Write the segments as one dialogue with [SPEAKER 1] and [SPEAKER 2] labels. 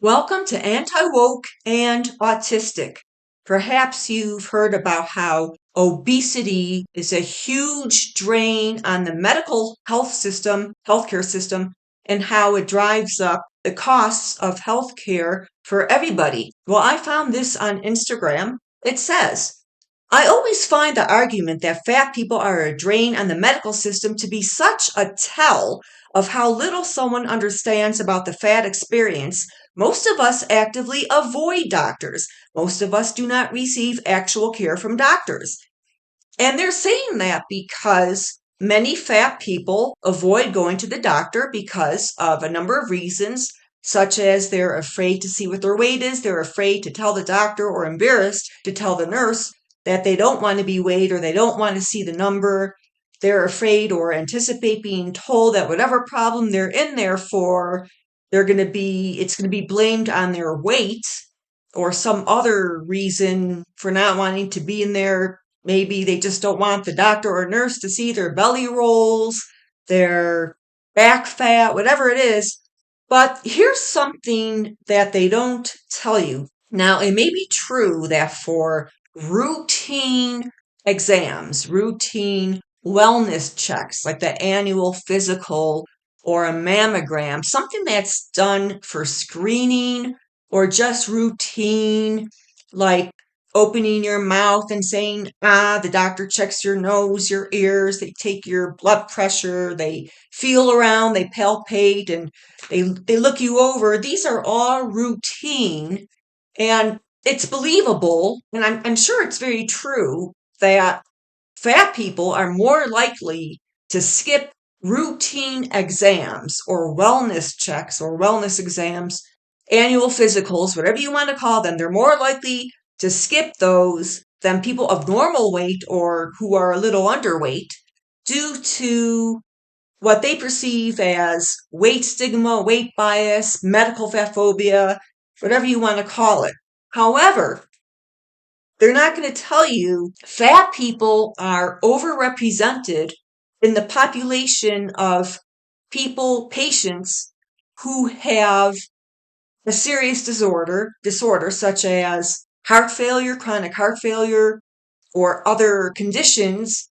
[SPEAKER 1] Welcome to Anti-Woke and Autistic. Perhaps you've heard about how obesity is a huge drain on the medical healthcare system, and how it drives up the costs of healthcare for everybody. Well, I found this on Instagram. It says, I always find the argument that fat people are a drain on the medical system to be such a tell of how little someone understands about the fat experience. Most of us actively avoid doctors. Most of us do not receive actual care from doctors. And they're saying that because many fat people avoid going to the doctor because of a number of reasons, such as they're afraid to see what their weight is, they're afraid to tell the doctor, or embarrassed to tell the nurse that they don't want to be weighed or they don't want to see the number. They're afraid or anticipate being told that whatever problem they're in there for, it's going to be blamed on their weight or some other reason for not wanting to be in there. Maybe they just don't want the doctor or nurse to see their belly rolls, their back fat, whatever it is. But here's something that they don't tell you. Now, it may be true that for routine exams, routine wellness checks, like the annual physical or a mammogram, something that's done for screening or just routine, like opening your mouth and saying, the doctor checks your nose, your ears, they take your blood pressure, they feel around, they palpate, and they look you over. These are all routine, and it's believable, and I'm sure it's very true that fat people are more likely to skip routine exams or wellness checks or wellness exams, annual physicals, whatever you want to call them. They're more likely to skip those than people of normal weight or who are a little underweight due to what they perceive as weight stigma, weight bias, medical fat phobia, whatever you want to call it. However, they're not going to tell you fat people are overrepresented in the population of patients who have a serious disorder such as heart failure, chronic heart failure, or other conditions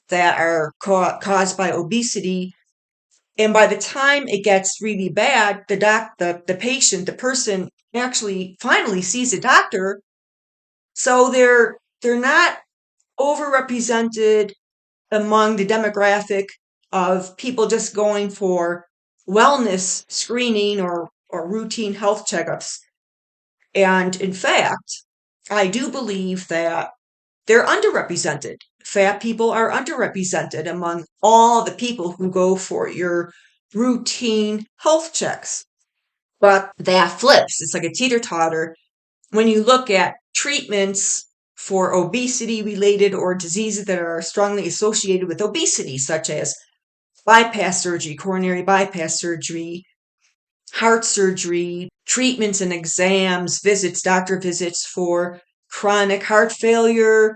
[SPEAKER 1] that are caused by obesity. And by the time it gets really bad, the patient, the person actually finally sees a doctor. So they're not overrepresented among the demographic of people just going for wellness screening or routine health checkups. And in fact, I do believe that they're underrepresented. Fat people are underrepresented among all the people who go for your routine health checks. But that flips. It's like a teeter-totter when you look at treatments for obesity related or diseases that are strongly associated with obesity, such as bypass surgery, coronary bypass surgery, heart surgery, treatments and exams, doctor visits for chronic heart failure,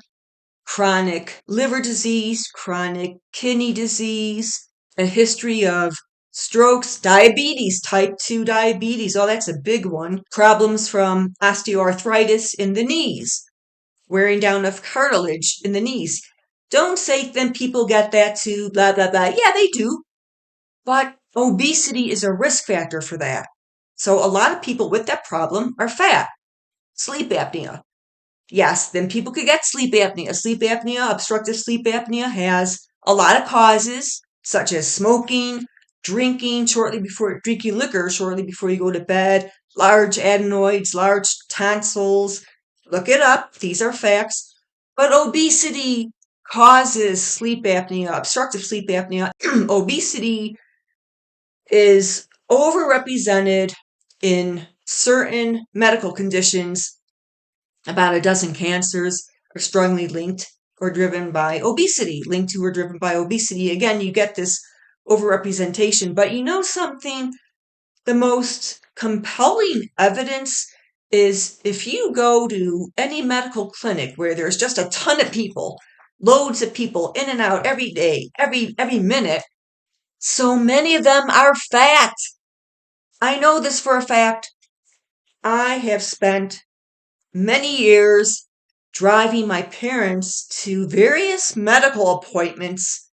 [SPEAKER 1] chronic liver disease, chronic kidney disease, a history of strokes, diabetes, type 2 diabetes. Oh, that's a big one. Problems from osteoarthritis in the knees, wearing down of cartilage in the knees. Don't say then people get that too, blah, blah, blah. Yeah, they do. But obesity is a risk factor for that. So a lot of people with that problem are fat. Sleep apnea. Yes, then people could get sleep apnea. Sleep apnea, obstructive sleep apnea, has a lot of causes, such as smoking, drinking liquor shortly before you go to bed, large adenoids, large tonsils. Look it up. These are facts. But obesity causes sleep apnea, obstructive sleep apnea. Obesity is overrepresented in certain medical conditions. About a dozen cancers are strongly linked or driven by obesity, linked to or driven by obesity. Again, you get this overrepresentation. But you know something? The most compelling evidence is if you go to any medical clinic where there's just a ton of people, loads of people in and out every day, every minute, so many of them are fat. I know this for a fact. I have spent many years driving my parents to various medical appointments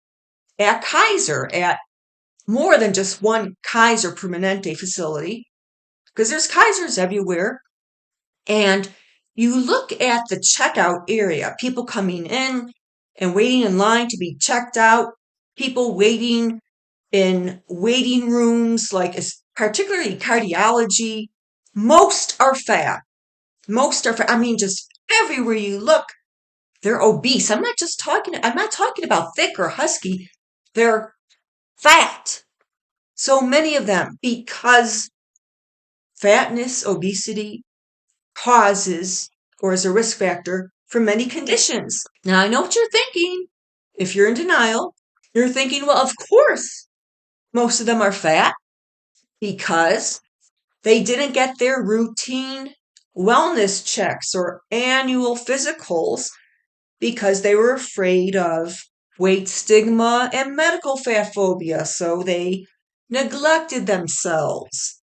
[SPEAKER 1] at Kaiser, at more than just one Kaiser Permanente facility, because there's Kaisers everywhere. And you look at the checkout area, people coming in and waiting in line to be checked out, people waiting in waiting rooms, like particularly cardiology. Most are fat. Most are fat. I mean, just everywhere you look, they're obese. I'm not talking about thick or husky. They're fat. So many of them, because fatness, obesity causes or is a risk factor for many conditions. Now, I know what you're thinking. If you're in denial, you're thinking, well, of course, most of them are fat because they didn't get their routine wellness checks or annual physicals because they were afraid of weight stigma and medical fat phobia. So they neglected themselves.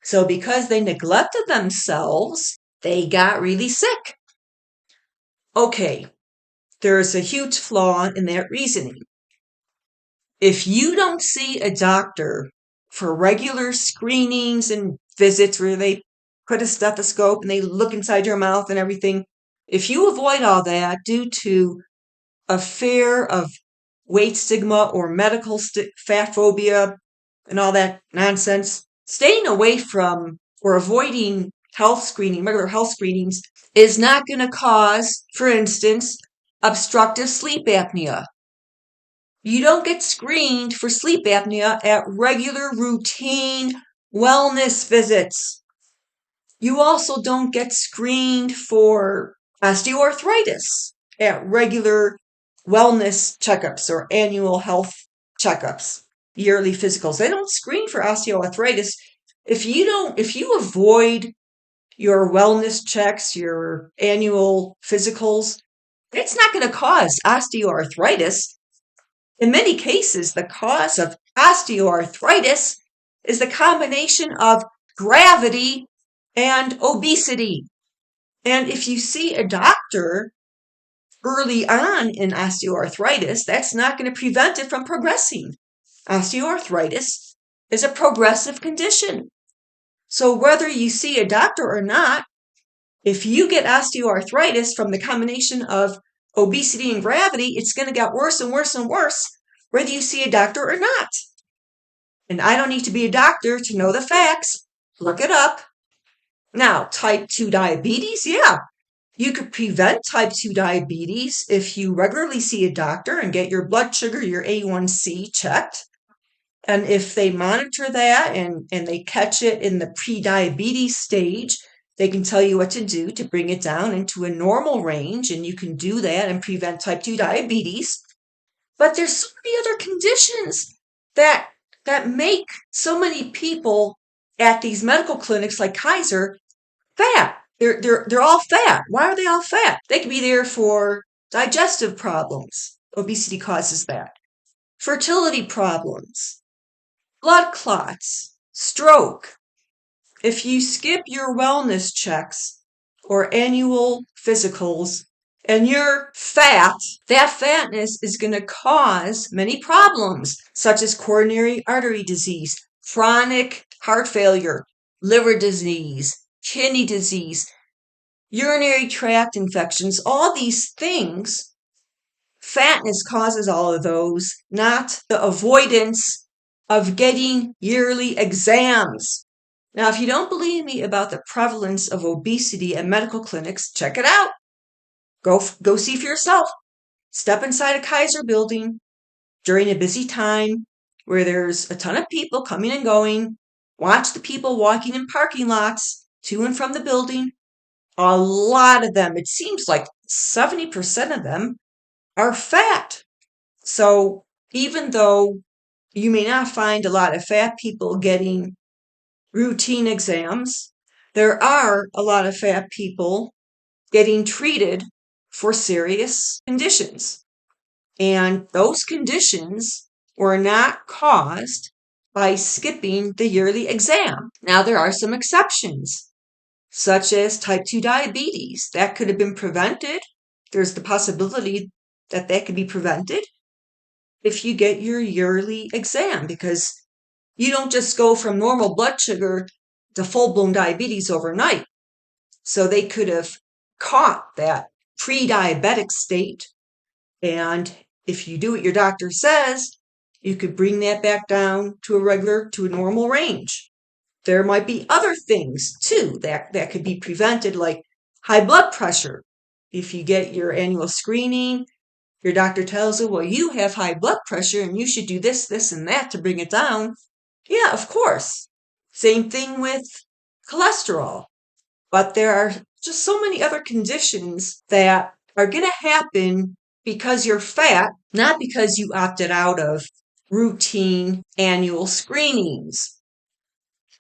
[SPEAKER 1] So because they neglected themselves, they got really sick. Okay, there's a huge flaw in that reasoning. If you don't see a doctor for regular screenings and visits where they put a stethoscope and they look inside your mouth and everything, if you avoid all that due to a fear of weight stigma or medical fat phobia and all that nonsense, staying away from or avoiding regular health screenings, is not going to cause, for instance, obstructive sleep apnea. You don't get screened for sleep apnea at regular routine wellness visits. You also don't get screened for osteoarthritis at regular wellness checkups or annual health checkups, yearly physicals. They don't screen for osteoarthritis. If you avoid your wellness checks, your annual physicals, it's not going to cause osteoarthritis. In many cases, the cause of osteoarthritis is the combination of gravity and obesity. And if you see a doctor early on in osteoarthritis, that's not going to prevent it from progressing. Osteoarthritis is a progressive condition. So whether you see a doctor or not, if you get osteoarthritis from the combination of obesity and gravity, it's going to get worse and worse and worse, whether you see a doctor or not. And I don't need to be a doctor to know the facts. Look it up. Now, type 2 diabetes, yeah. You could prevent type 2 diabetes if you regularly see a doctor and get your blood sugar, your A1C checked. And if they monitor that and they catch it in the pre-diabetes stage, they can tell you what to do to bring it down into a normal range, and you can do that and prevent type 2 diabetes. But there's so many other conditions that make so many people at these medical clinics like Kaiser fat. They're all fat. Why are they all fat? They could be there for digestive problems. Obesity causes that. Fertility problems, blood clots, stroke. If you skip your wellness checks or annual physicals and you're fat, that fatness is going to cause many problems, such as coronary artery disease, chronic heart failure, liver disease, kidney disease, urinary tract infections, all these things. Fatness causes all of those, not the avoidance of getting yearly exams. Now, if you don't believe me about the prevalence of obesity at medical clinics, check it out. Go see for yourself. Step inside a Kaiser building during a busy time where there's a ton of people coming and going. Watch the people walking in parking lots to and from the building. A lot of them, it seems like 70% of them, are fat. So even though you may not find a lot of fat people getting routine exams, there are a lot of fat people getting treated for serious conditions. And those conditions were not caused by skipping the yearly exam. Now, there are some exceptions. such as type 2 diabetes. That could have been prevented. There's the possibility that that could be prevented if you get your yearly exam, because you don't just go from normal blood sugar to full-blown diabetes overnight. So they could have caught that pre-diabetic state, and if you do what your doctor says, you could bring that back down to a normal range. There might be other things too that could be prevented, like high blood pressure. If you get your annual screening, your doctor tells you, well, you have high blood pressure and you should do this, this, and that to bring it down. Yeah, of course. Same thing with cholesterol. But there are just so many other conditions that are going to happen because you're fat, not because you opted out of routine annual screenings.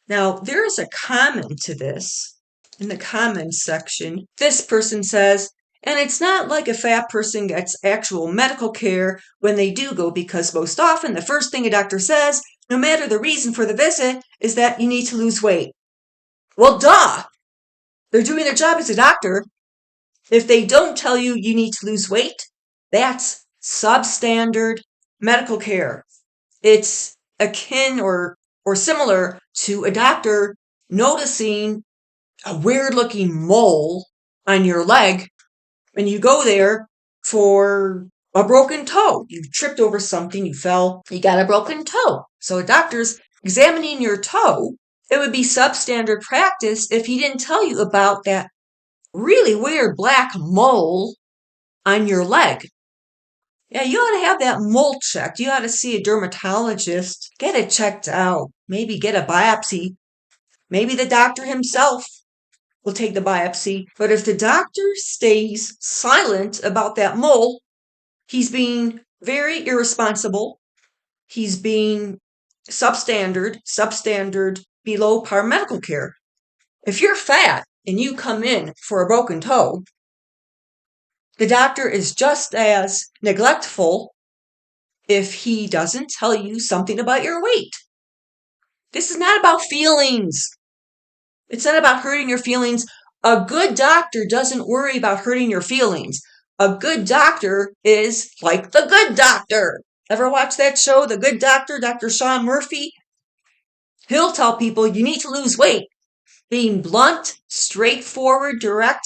[SPEAKER 1] Now, there is a comment to this in the comments section. This person says, and it's not like a fat person gets actual medical care when they do go, because most often the first thing a doctor says, no matter the reason for the visit, is that you need to lose weight. Well, duh! They're doing their job as a doctor. If they don't tell you you need to lose weight, that's substandard medical care. It's akin or similar to a doctor noticing a weird looking mole on your leg and you go there for a broken toe. You tripped over something, you fell, you got a broken toe. So a doctor's examining your toe. It would be substandard practice if he didn't tell you about that really weird black mole on your leg. Yeah, you ought to have that mole checked. You ought to see a dermatologist, get it checked out, maybe get a biopsy. Maybe the doctor himself will take the biopsy. But if the doctor stays silent about that mole, he's being very irresponsible. He's being substandard, below par medical care. If you're fat and you come in for a broken toe, the doctor is just as neglectful if he doesn't tell you something about your weight. This is not about feelings. It's not about hurting your feelings. A good doctor doesn't worry about hurting your feelings. A good doctor is like the Good Doctor. Ever watch that show, The Good Doctor, Dr. Sean Murphy? He'll tell people you need to lose weight. Being blunt, straightforward, direct.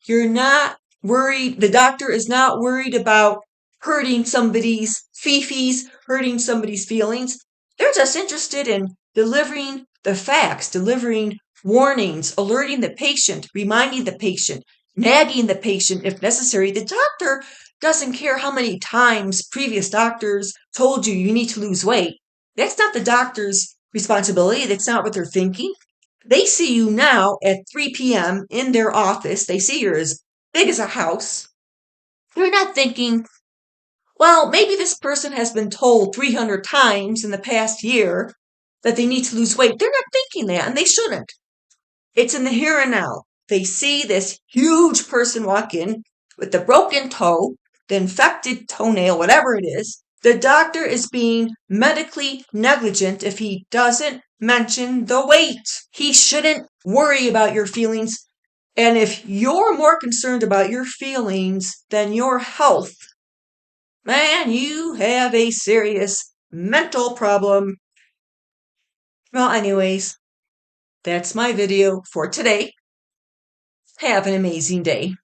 [SPEAKER 1] You're not worried. The doctor is not worried about hurting somebody's fifis, hurting somebody's feelings. They're just interested in delivering the facts, delivering warnings, alerting the patient, reminding the patient, nagging the patient if necessary. The doctor doesn't care how many times previous doctors told you you need to lose weight. That's not the doctor's responsibility. That's not what they're thinking. They see you now at 3 p.m. in their office. They see you're as big as a house. They're not thinking, well, maybe this person has been told 300 times in the past year that they need to lose weight. They're not thinking that, and they shouldn't. It's in the here and now. They see this huge person walk in with the broken toe, the infected toenail, whatever it is. The doctor is being medically negligent if he doesn't mention the weight. He shouldn't worry about your feelings. And if you're more concerned about your feelings than your health, man, you have a serious mental problem. Well, anyways, that's my video for today. Have an amazing day.